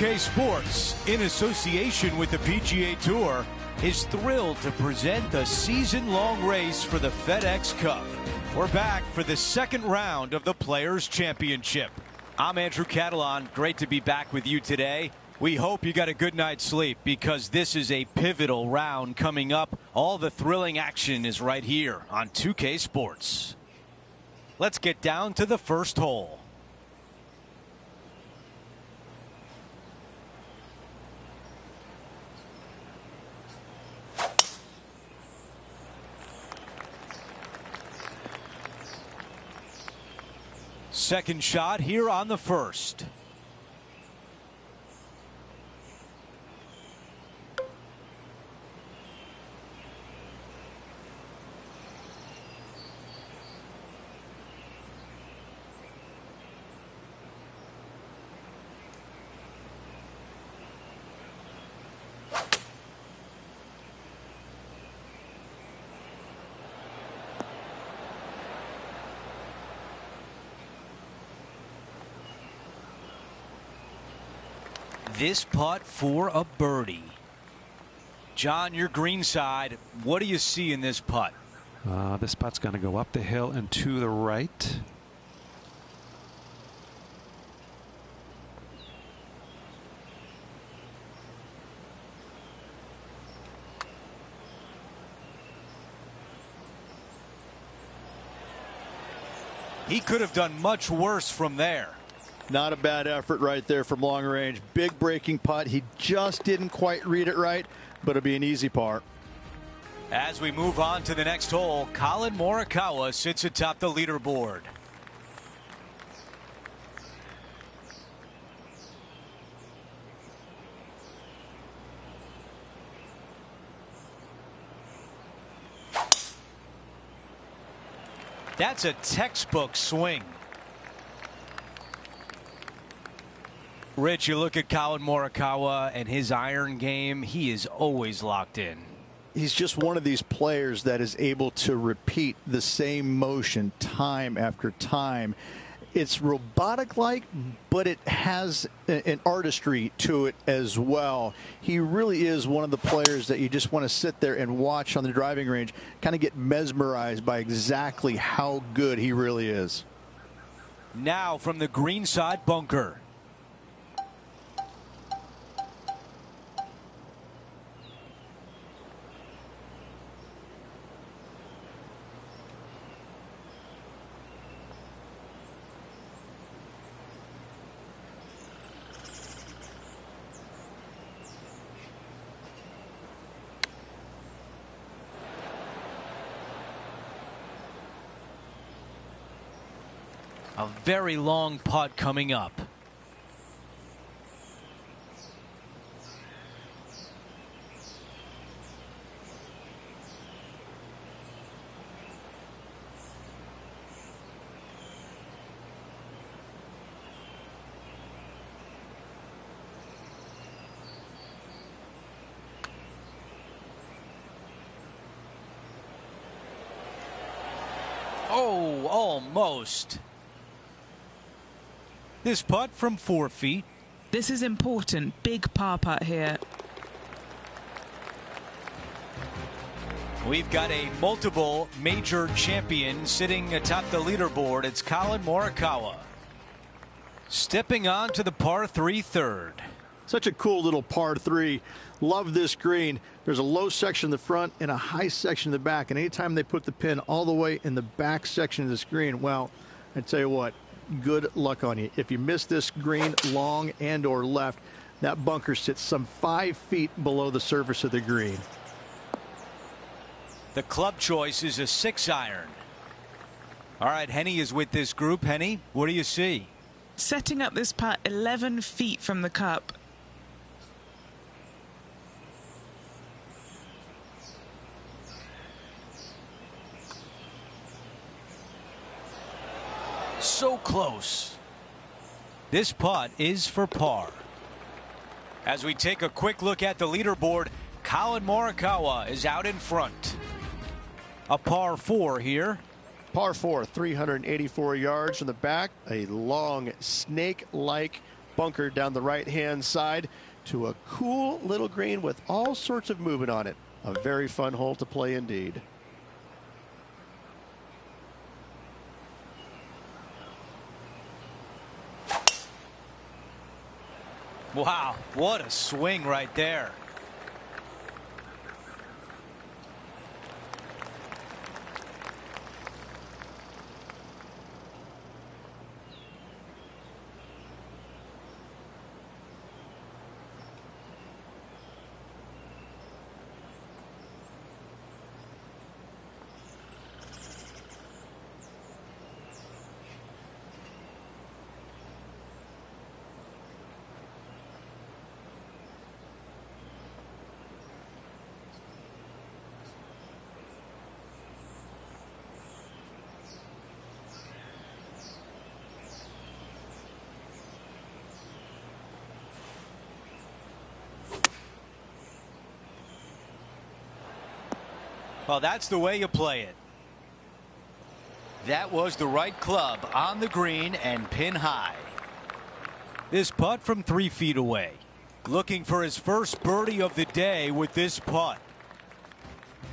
2K Sports, in association with the PGA Tour, is thrilled to present the season-long race for the FedEx Cup. We're back for the second round of the Players' Championship. I'm Andrew Catalon. Great to be back with you today. We hope you got a good night's sleep because this is a pivotal round coming up. All the thrilling action is right here on 2K Sports. Let's get down to the first hole. Second shot here on the first. This putt for a birdie. John, your green side, what do you see in this putt? This putt's going to go up the hill and to the right. He could have done much worse from there. Not a bad effort right there from long range. Big breaking putt. He just didn't quite read it right, but it'll be an easy par. As we move on to the next hole, Collin Morikawa sits atop the leaderboard. That's a textbook swing. Rich, you look at Collin Morikawa and his iron game, he is always locked in. He's just one of these players that is able to repeat the same motion time after time. It's robotic-like, but it has an artistry to it as well. He really is one of the players that you just want to sit there and watch on the driving range, kind of get mesmerized by exactly how good he really is. Now from the green side bunker. A very long putt coming up. Oh, almost. This putt from 4 feet. This is important. Big par putt here. We've got a multiple major champion sitting atop the leaderboard. It's Collin Morikawa. Stepping on to the par 3 third. Such a cool little par 3. Love this green. There's a low section in the front and a high section in the back. And anytime they put the pin all the way in the back section of this green, well, I tell you what, good luck on you. If you miss this green long and or left, that bunker sits some 5 feet below the surface of the green. The club choice is a 6-iron. All right, Henny is with this group. Henny, what do you see? Setting up this putt 11 feet from the cup. So close. This putt is for par. As we take a quick look at the leaderboard, Collin Morikawa is out in front. A par 4 here. Par 4, 384 yards from the back. A long snake-like bunker down the right-hand side to a cool little green with all sorts of movement on it. A very fun hole to play indeed. Wow, what a swing right there. Well, that's the way you play it. That was the right club on the green and pin high. This putt from 3 feet away. Looking for his first birdie of the day with this putt.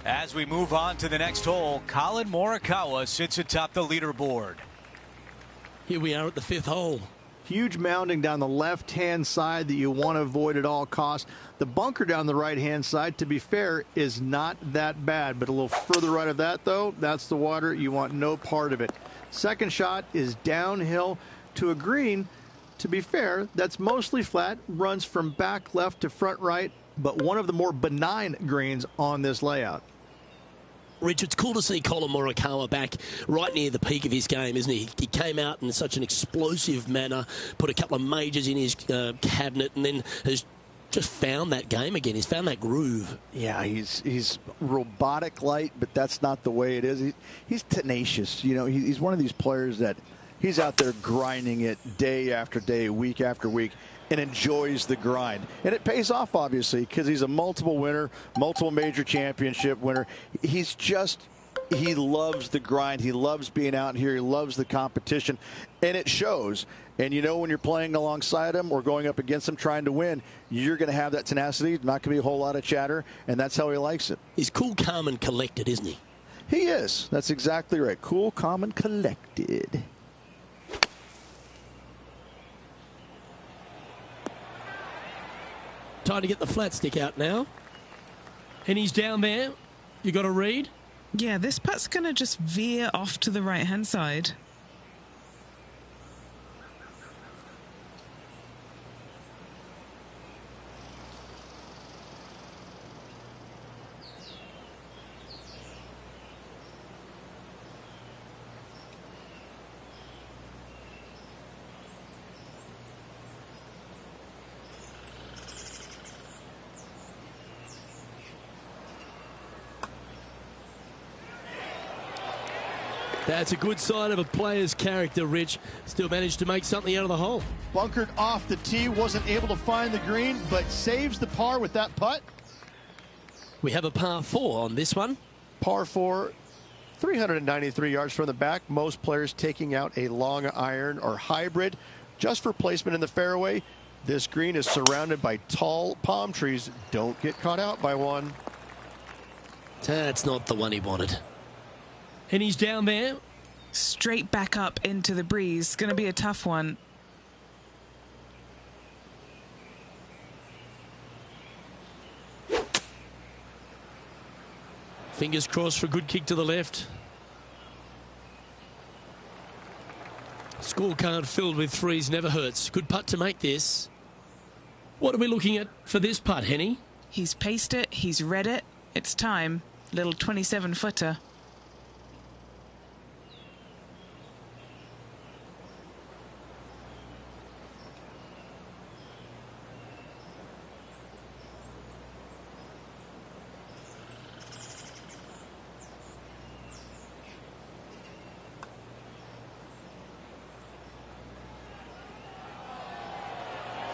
As we move on to the next hole, Colin Morikawa sits atop the leaderboard. Here we are at the 5th hole. Huge mounding down the left-hand side that you want to avoid at all costs. The bunker down the right-hand side, to be fair, is not that bad. But a little further right of that, though, that's the water. You want no part of it. Second shot is downhill to a green. To be fair, that's mostly flat, runs from back left to front right, but one of the more benign greens on this layout. Rich, it's cool to see Colin Morikawa back right near the peak of his game, isn't he? He came out in such an explosive manner, put a couple of majors in his cabinet, and then has just found that game again. He's found that groove. Yeah, he's robotic light, but that's not the way it is. He's tenacious. You know, he's one of these players that he's out there grinding it day after day, week after week, and enjoys the grind. And it pays off, obviously, because he's a multiple winner, multiple major championship winner. He loves the grind. He loves being out here. He loves the competition, and it shows. And you know, when you're playing alongside him or going up against him trying to win, you're going to have that tenacity. Not going to be a whole lot of chatter, and that's how he likes it. He's cool, calm, and collected, isn't he? He is. That's exactly right. Cool, calm, and collected. Time to get the flat stick out now. And he's down there. You got a read? Yeah, this putt's going to just veer off to the right-hand side. That's a good sign of a player's character, Rich. Still managed to make something out of the hole. Bunkered off the tee, wasn't able to find the green, but saves the par with that putt. We have a par 4 on this one. Par 4, 393 yards from the back. Most players taking out a long iron or hybrid just for placement in the fairway. This green is surrounded by tall palm trees. Don't get caught out by one. That's not the one he wanted. And he's down there. Straight back up into the breeze. Going to be a tough one. Fingers crossed for a good kick to the left. Scorecard filled with threes never hurts. Good putt to make this. What are we looking at for this putt, Henny? He's paced it. He's read it. It's time. Little 27-footer.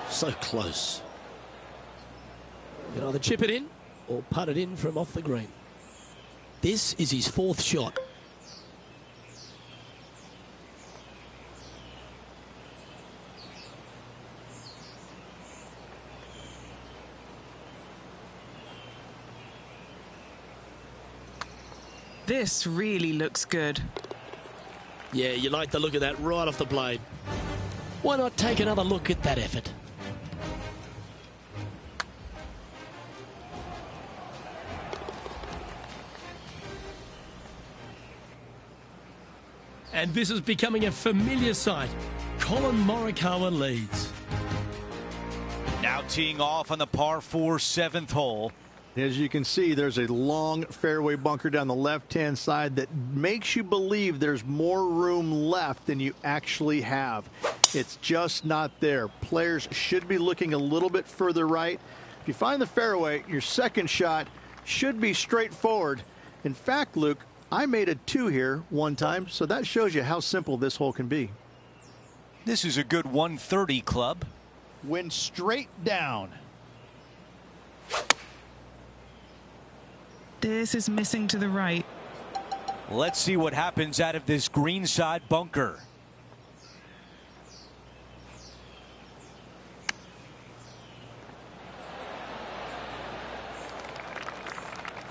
So close. You can either chip it in or putt it in from off the green. This is his 4th shot. This really looks good. Yeah, you like the look of that right off the blade. Why not take another look at that effort? And this is becoming a familiar sight. Colin Morikawa leads. Now teeing off on the par 4 7th hole. As you can see, there's a long fairway bunker down the left-hand side that makes you believe there's more room left than you actually have. It's just not there. Players should be looking a little bit further right. If you find the fairway, your second shot should be straightforward. In fact, Luke, I made a 2 here one time, so that shows you how simple this hole can be. This is a good 130 club. Went straight down. This is missing to the right. Let's see what happens out of this greenside bunker.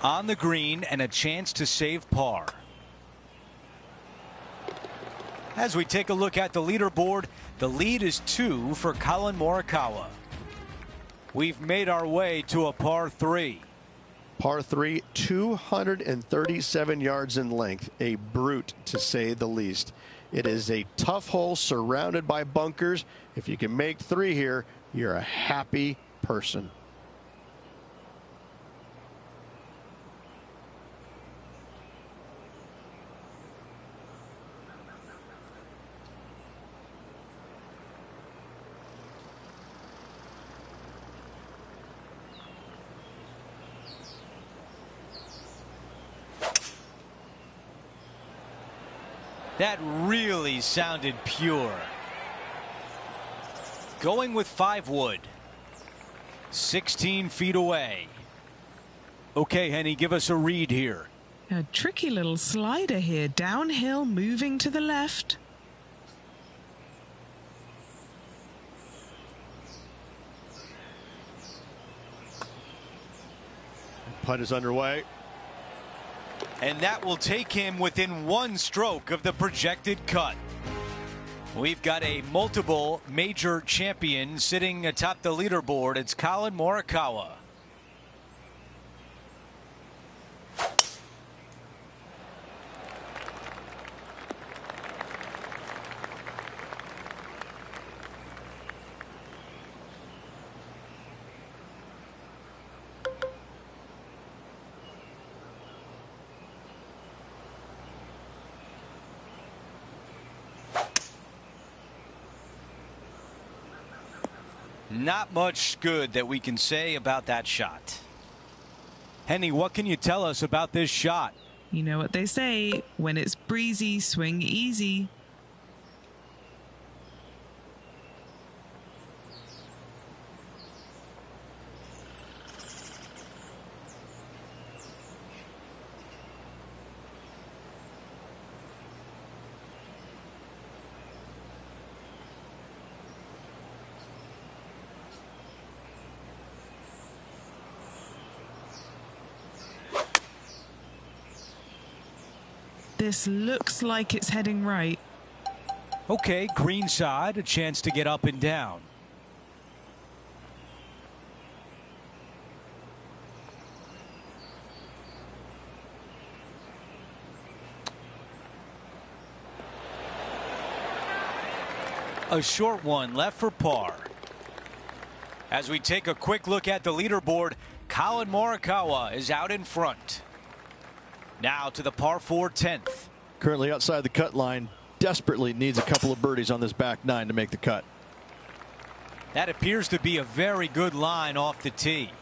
On the green and a chance to save par. As we take a look at the leaderboard, the lead is 2 for Colin Morikawa. We've made our way to a par 3. Par 3, 237 yards in length, a brute to say the least. It is a tough hole surrounded by bunkers. If you can make 3 here, you're a happy person. That really sounded pure. Going with 5 wood. 16 feet away. Okay, Henny, give us a read here. A tricky little slider here. Downhill, moving to the left. Putt is underway. And that will take him within 1 stroke of the projected cut. We've got a multiple major champion sitting atop the leaderboard. It's Colin Morikawa. Not much good that we can say about that shot. Henny, what can you tell us about this shot? You know what they say, when it's breezy, swing easy. This looks like it's heading right. Okay, green side, a chance to get up and down. A short one left for par. As we take a quick look at the leaderboard, Colin Morikawa is out in front. Now to the par 4 10th. Currently outside the cut line, desperately needs a couple of birdies on this back 9 to make the cut. That appears to be a very good line off the tee.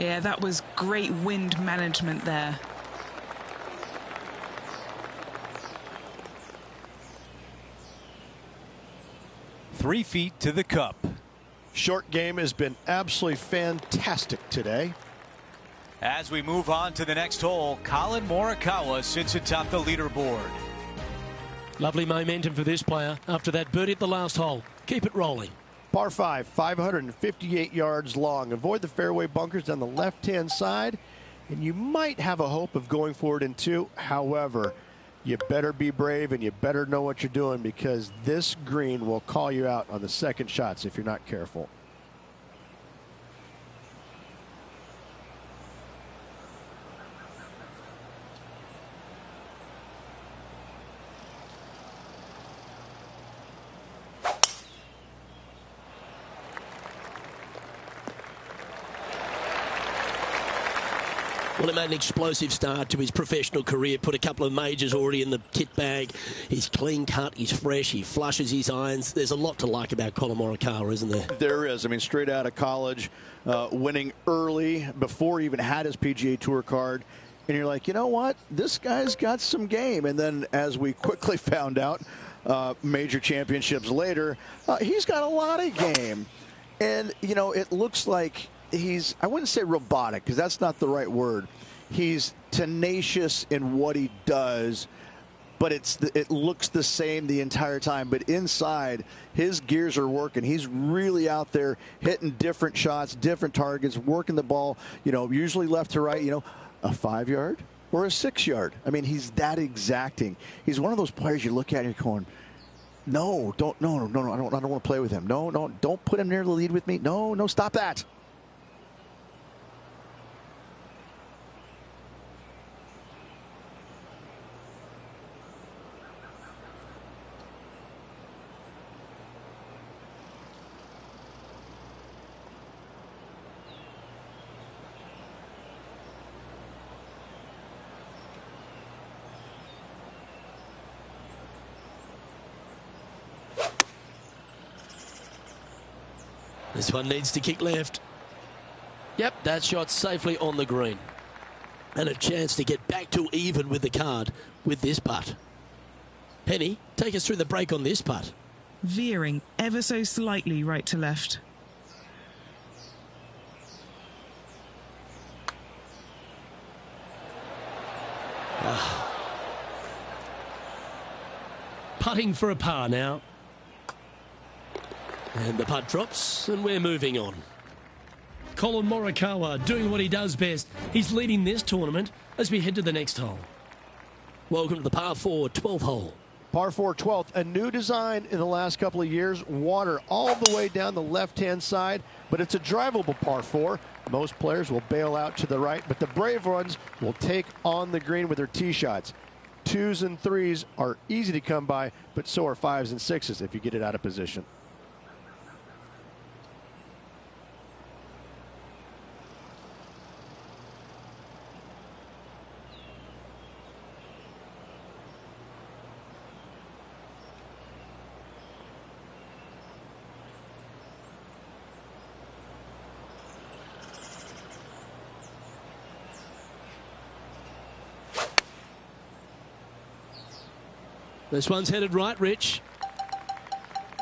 Yeah, that was great wind management there. Three feet to the cup. Short game has been absolutely fantastic today. As we move on to the next hole, Colin Morikawa sits atop the leaderboard. Lovely momentum for this player after that birdie at the last hole. Keep it rolling. Par 5, 558 yards long. Avoid the fairway bunkers on the left-hand side, and you might have a hope of going for it in 2. However, you better be brave and you better know what you're doing, because this green will call you out on the second shots if you're not careful. Well, he made an explosive start to his professional career, put a couple of majors already in the kit bag. He's clean cut, he's fresh, he flushes his irons. There's a lot to like about Colin Morikawa, isn't there? There is. I mean, straight out of college, winning early before he even had his PGA Tour card. And you're like, you know what? This guy's got some game. And then as we quickly found out, major championships later, he's got a lot of game. And, you know, it looks like he's, I wouldn't say robotic, because that's not the right word. He's tenacious in what he does, but it looks the same the entire time. But inside, his gears are working. He's really out there hitting different shots, different targets, working the ball, you know, usually left to right, you know, a 5-yard or a 6-yard. I mean, he's that exacting. He's one of those players you look at and you're going, no, I don't want to play with him. No, don't put him near the lead with me. No, stop that. This one needs to kick left. Yep, that shot safely on the green. And a chance to get back to even with the card with this putt. Penny, take us through the break on this putt. Veering ever so slightly right to left. Putting for a par now. And the putt drops, and we're moving on. Colin Morikawa doing what he does best. He's leading this tournament as we head to the next hole. Welcome to the par 4 12th hole. Par 4 12th, a new design in the last couple of years. Water all the way down the left-hand side, but it's a drivable par 4. Most players will bail out to the right, but the brave ones will take on the green with their tee shots. 2s and 3s are easy to come by, but so are 5s and 6s if you get it out of position. This one's headed right, Rich.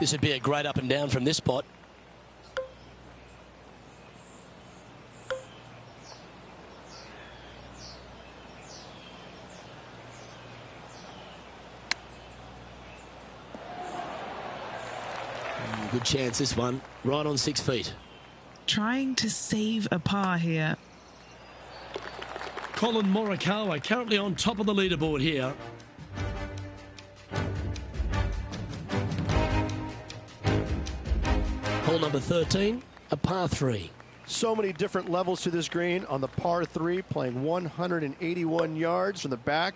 This would be a great up and down from this spot. Good chance, this one. Right on 6 feet. Trying to save a par here. Colin Morikawa currently on top of the leaderboard here. Hole number 13, a par 3. So many different levels to this green on the par 3, playing 181 yards from the back.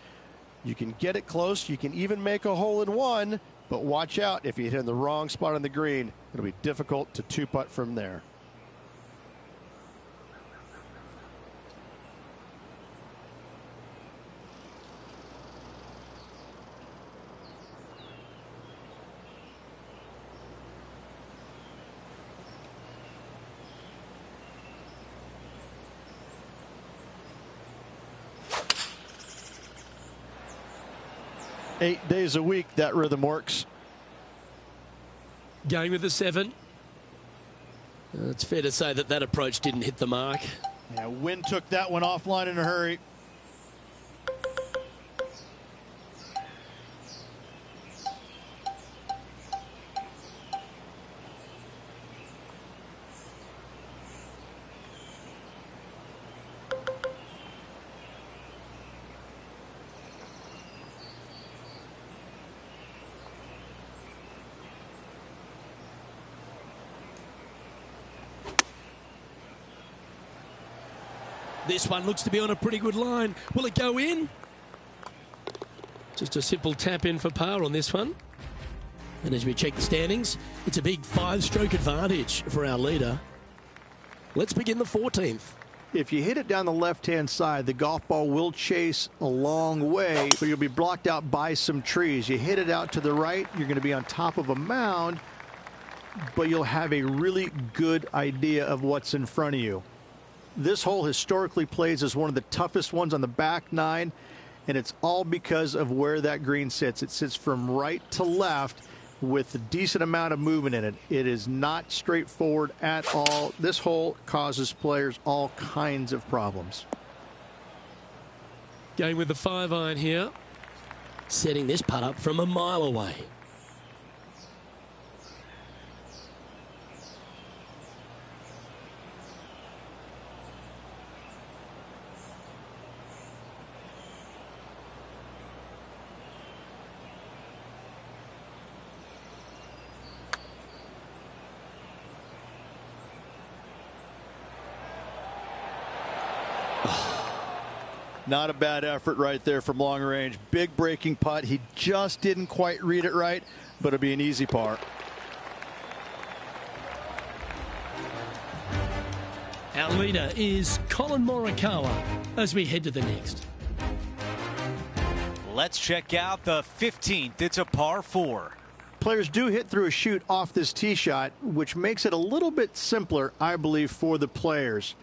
You can get it close. You can even make a hole in one, but watch out if you hit in the wrong spot on the green. It'll be difficult to two-putt from there. 8 days a week, that rhythm works. Going with the 7. It's fair to say that that approach didn't hit the mark. Yeah, Wynn took that one offline in a hurry. This one looks to be on a pretty good line. Will it go in? Just a simple tap in for par on this one. And as we check the standings, it's a big 5-stroke advantage for our leader. Let's begin the 14th. If you hit it down the left-hand side, the golf ball will chase a long way, but you'll be blocked out by some trees. You hit it out to the right, you're going to be on top of a mound, but you'll have a really good idea of what's in front of you. This hole historically plays as one of the toughest ones on the back nine, and it's all because of where that green sits. It sits from right to left with a decent amount of movement in it. It is not straightforward at all. This hole causes players all kinds of problems. Going with the 5-iron here. Setting this putt up from a mile away. Not a bad effort right there from long range. Big breaking putt. He just didn't quite read it right, but it'll be an easy par. Our leader is Colin Morikawa as we head to the next. Let's check out the 15th. It's a par 4. Players do hit through a chute off this tee shot, which makes it a little bit simpler, I believe, for the players.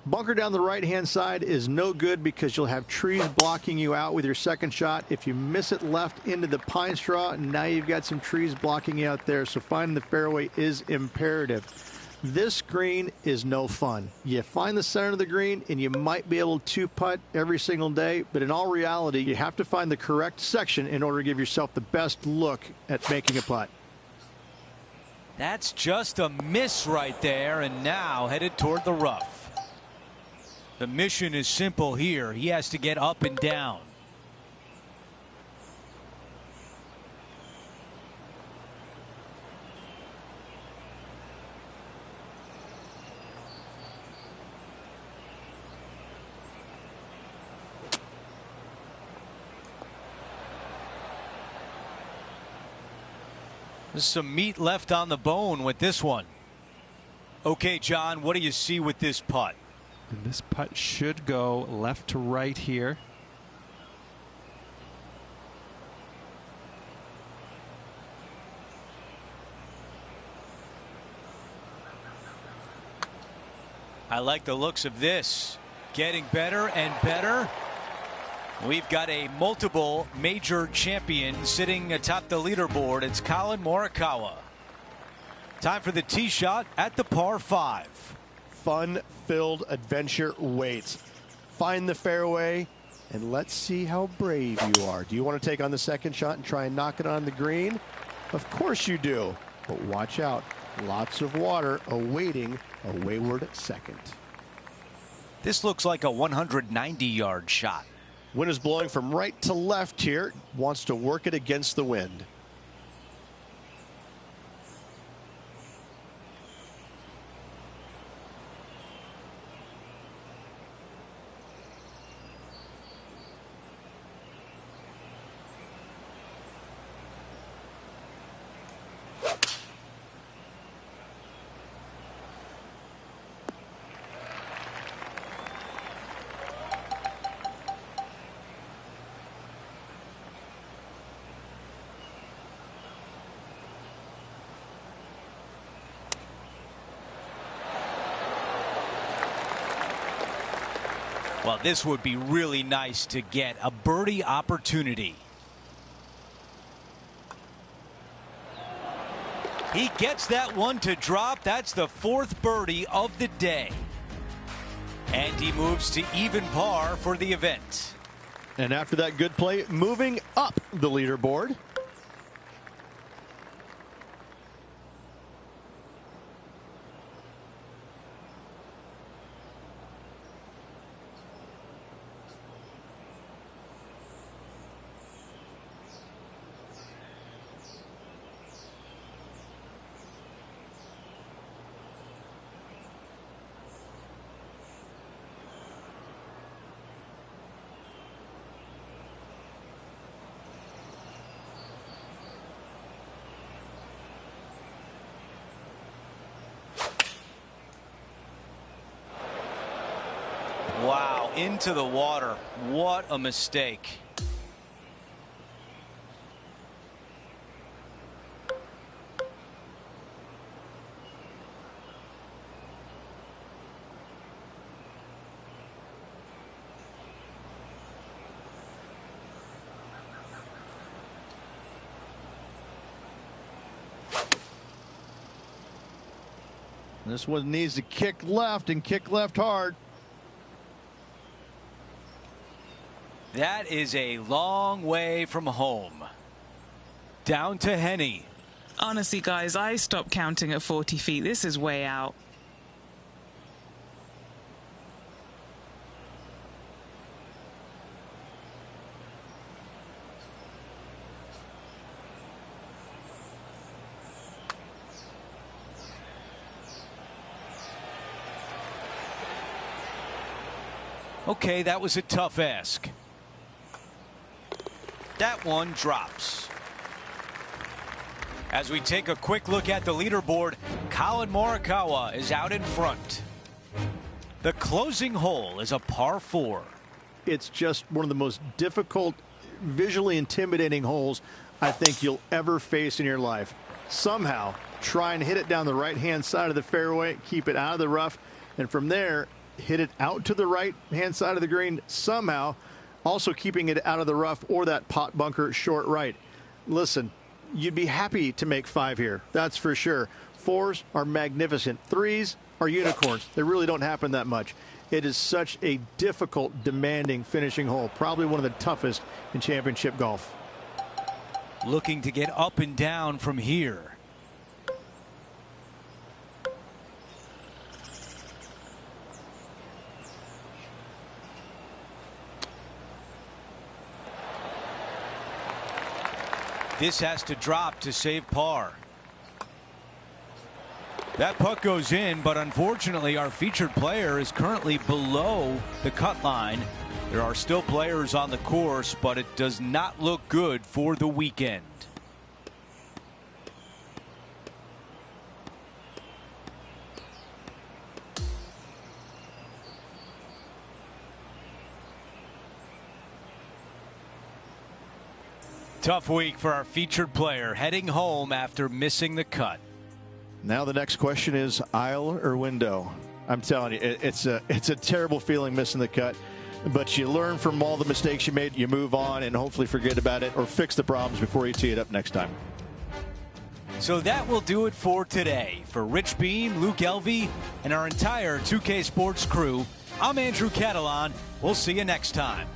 Bunker down the right-hand side is no good because you'll have trees blocking you out with your second shot. If you miss it left into the pine straw, now you've got some trees blocking you out there, so finding the fairway is imperative. This green is no fun. You find the center of the green, and you might be able to putt every single day, but in all reality, you have to find the correct section in order to give yourself the best look at making a putt. That's just a miss right there, and now headed toward the rough. The mission is simple here. He has to get up and down. There's some meat left on the bone with this one. Okay, John, what do you see with this putt? And this putt should go left to right here. I like the looks of this. Getting better and better. We've got a multiple major champion sitting atop the leaderboard. It's Colin Morikawa. Time for the tee shot at the par 5. Fun-filled adventure waits. Find the fairway, and let's see how brave you are. Do you want to take on the second shot and try and knock it on the green? Of course you do, but watch out. Lots of water awaiting a wayward second. This looks like a 190-yard shot. Wind is blowing from right to left here. Wants to work it against the wind. Well, this would be really nice to get a birdie opportunity. He gets that one to drop. That's the 4th birdie of the day. And he moves to even par for the event. And after that good play, moving up the leaderboard. Wow, into the water. What a mistake. This one needs to kick left and kick left hard. That is a long way from home. Down to Henny. Honestly, guys, I stopped counting at 40 feet. This is way out. Okay, that was a tough ask. That one drops. As we take a quick look at the leaderboard, Colin Morikawa is out in front. The closing hole is a par 4. It's just one of the most difficult, visually intimidating holes I think you'll ever face in your life. Somehow, try and hit it down the right-hand side of the fairway, keep it out of the rough, and from there, hit it out to the right-hand side of the green somehow, also keeping it out of the rough or that pot bunker short right. Listen, you'd be happy to make 5 here, that's for sure. 4s are magnificent. 3s are unicorns. They really don't happen that much. It is such a difficult, demanding finishing hole, probably one of the toughest in championship golf. Looking to get up and down from here. This has to drop to save par. That putt goes in, but unfortunately our featured player is currently below the cut line. There are still players on the course, but it does not look good for the weekend. Tough week for our featured player, heading home after missing the cut. Now the next question is aisle or window. I'm telling you, it's a terrible feeling missing the cut, but you learn from all the mistakes you made, you move on, and hopefully forget about it or fix the problems before you tee it up next time. So that will do it for today. For Rich Beam, Luke Elvey, and our entire 2K Sports crew, I'm Andrew Catalan. We'll see you next time.